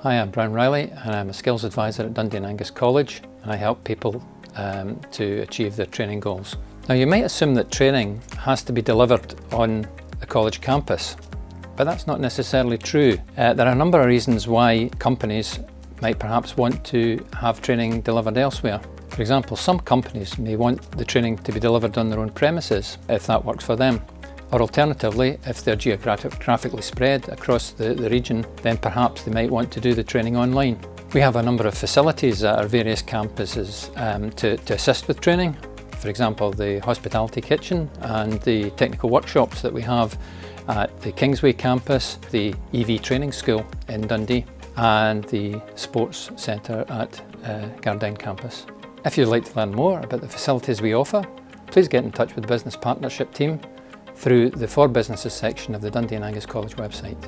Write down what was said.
Hi, I'm Brian Riley and I'm a skills advisor at Dundee and Angus College, and I help people to achieve their training goals. Now, you might assume that training has to be delivered on the college campus, but that's not necessarily true. There are a number of reasons why companies might perhaps want to have training delivered elsewhere. For example, some companies may want the training to be delivered on their own premises if that works for them. Or alternatively, if they're geographically spread across the region, then perhaps they might want to do the training online. We have a number of facilities at our various campuses to assist with training. For example, the hospitality kitchen and the technical workshops that we have at the Kingsway campus, the EV training school in Dundee, and the sports centre at Gardyne campus. If you'd like to learn more about the facilities we offer, please get in touch with the business partnership team through the For Businesses section of the Dundee and Angus College website.